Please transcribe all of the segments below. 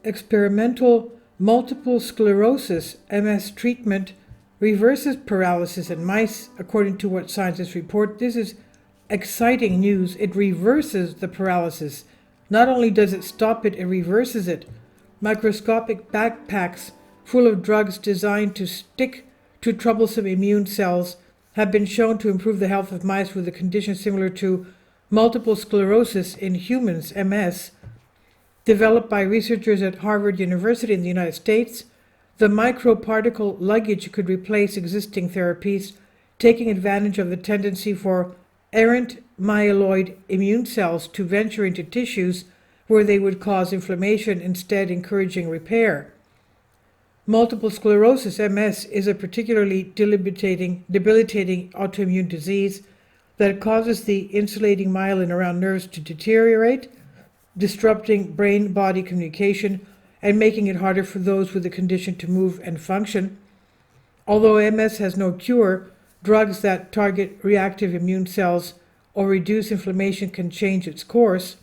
experimental multiple sclerosis MS treatment reverses paralysis in mice, according to what scientists report. This is exciting news. It reverses the paralysis. Not only does it stop it, it reverses it. Microscopic backpacks full of drugs designed to stick to troublesome immune cells have been shown to improve the health of mice with a condition similar to multiple sclerosis in humans, MS. Developed by researchers at Harvard University in the United States, the microparticle luggage could replace existing therapies, taking advantage of the tendency for errant myeloid immune cells to venture into tissues where they would cause inflammation, instead encouraging repair. Multiple sclerosis, MS, is a particularly debilitating autoimmune disease that causes the insulating myelin around nerves to deteriorate, disrupting brain-body communication and making it harder for those with the condition to move and function. Although MS has no cure, drugs that target reactive immune cells or reduce inflammation can change its course.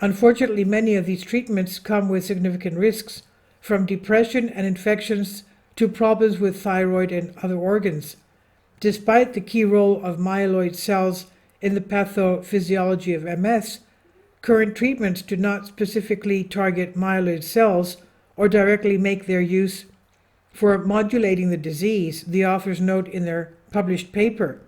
Unfortunately, many of these treatments come with significant risks, from depression and infections to problems with thyroid and other organs. Despite the key role of myeloid cells in the pathophysiology of MS, current treatments do not specifically target myeloid cells or directly make their use for modulating the disease, the authors note in their published paper.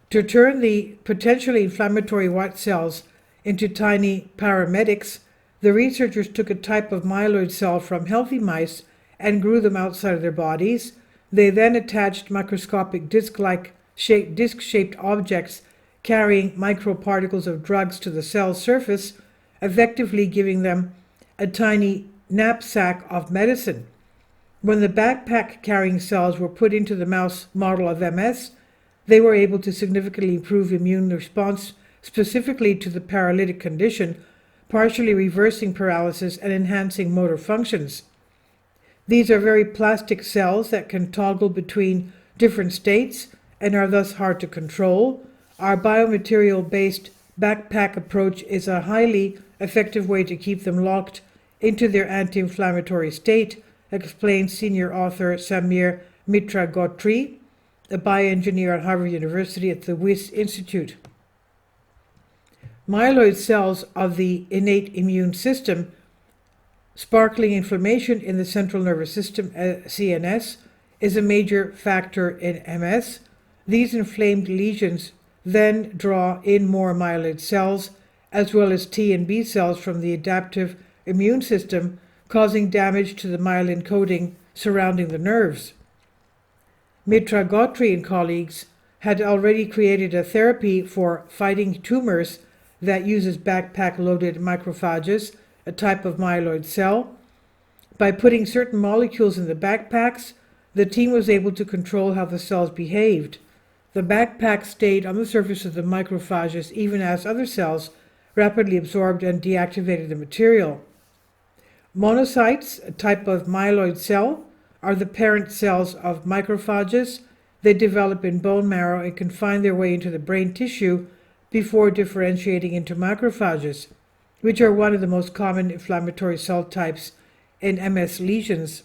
To turn the potentially inflammatory white cells into tiny paramedics, the researchers took a type of myeloid cell from healthy mice and grew them outside of their bodies. They then attached microscopic disc-shaped objects carrying microparticles of drugs to the cell's surface, effectively giving them a tiny knapsack of medicine. When the backpack-carrying cells were put into the mouse model of MS, they were able to significantly improve immune response, specifically to the paralytic condition, partially reversing paralysis and enhancing motor functions. These are very plastic cells that can toggle between different states and are thus hard to control. Our biomaterial-based backpack approach is a highly effective way to keep them locked into their anti-inflammatory state, explains senior author Samir Mitra-Gotri, a bioengineer at Harvard University at the Wyss Institute. Myeloid cells of the innate immune system, sparkling inflammation in the central nervous system, CNS, is a major factor in MS. These inflamed lesions then draw in more myeloid cells, as well as T and B cells from the adaptive immune system, causing damage to the myelin coating surrounding the nerves. Mitra Gotri and colleagues had already created a therapy for fighting tumors that uses backpack-loaded macrophages, a type of myeloid cell. By putting certain molecules in the backpacks, the team was able to control how the cells behaved. The backpack stayed on the surface of the macrophages even as other cells rapidly absorbed and deactivated the material. Monocytes, a type of myeloid cell, are the parent cells of macrophages. They develop in bone marrow and can find their way into the brain tissue before differentiating into macrophages, which are one of the most common inflammatory cell types in MS lesions.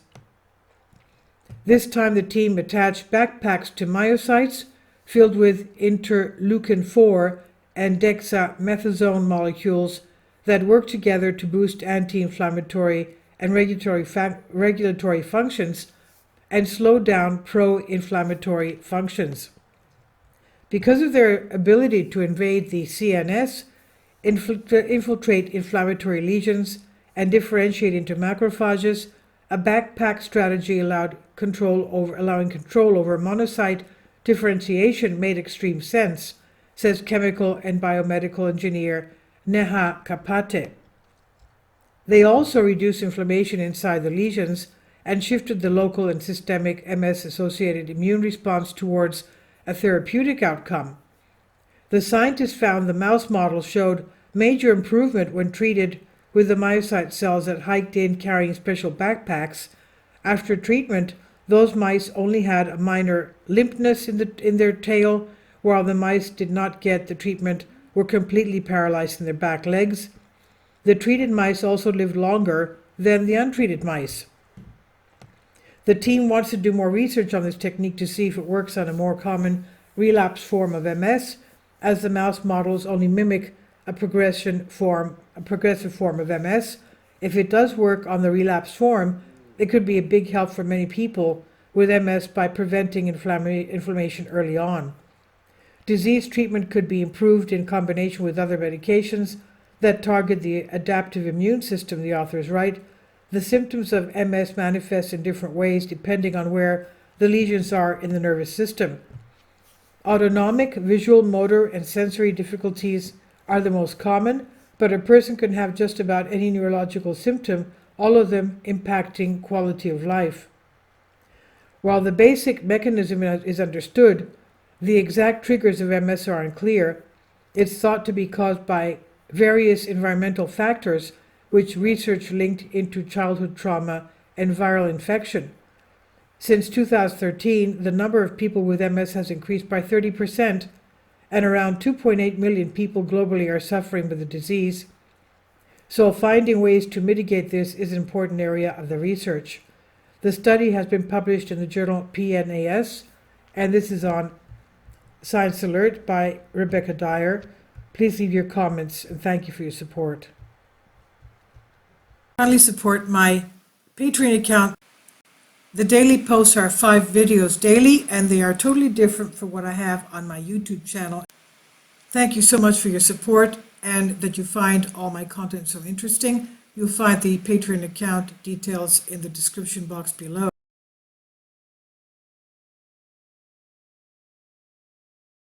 This time the team attached backpacks to myocytes filled with interleukin-4 and dexamethasone molecules that work together to boost anti-inflammatory and regulatory functions and slow down pro-inflammatory functions. Because of their ability to invade the CNS, infiltrate inflammatory lesions, and differentiate into macrophages, a backpack strategy allowing control over monocyte differentiation made extreme sense, says chemical and biomedical engineer Neha Kapate. They also reduced inflammation inside the lesions and shifted the local and systemic MS-associated immune response towards a therapeutic outcome. The scientists found the mouse model showed major improvement when treated with the myocyte cells that hiked in carrying special backpacks. After treatment, those mice only had a minor limpness in their tail, while the mice did not get the treatment were completely paralyzed in their back legs. The treated mice also lived longer than the untreated mice. The team wants to do more research on this technique to see if it works on a more common relapse form of MS, as the mouse models only mimic a progressive form of MS. If it does work on the relapse form, it could be a big help for many people with MS by preventing inflammation early on. Disease treatment could be improved in combination with other medications that target the adaptive immune system, the authors write. The symptoms of MS manifest in different ways depending on where the lesions are in the nervous system. Autonomic, visual, motor, and sensory difficulties are the most common, but a person can have just about any neurological symptom, all of them impacting quality of life. While the basic mechanism is understood, the exact triggers of MS are unclear. It's thought to be caused by various environmental factors, which research linked into childhood trauma and viral infection. Since 2013, the number of people with MS has increased by 30%, and around 2.8 million people globally are suffering with the disease. So finding ways to mitigate this is an important area of the research. The study has been published in the journal PNAS, and this is on Science Alert by Rebecca Dyer. Please leave your comments, and thank you for your support. Finally, support my Patreon account. The daily posts are 5 videos daily, and they are totally different from what I have on my YouTube channel. Thank you so much for your support, and that you find all my content so interesting. You'll find the Patreon account details in the description box below.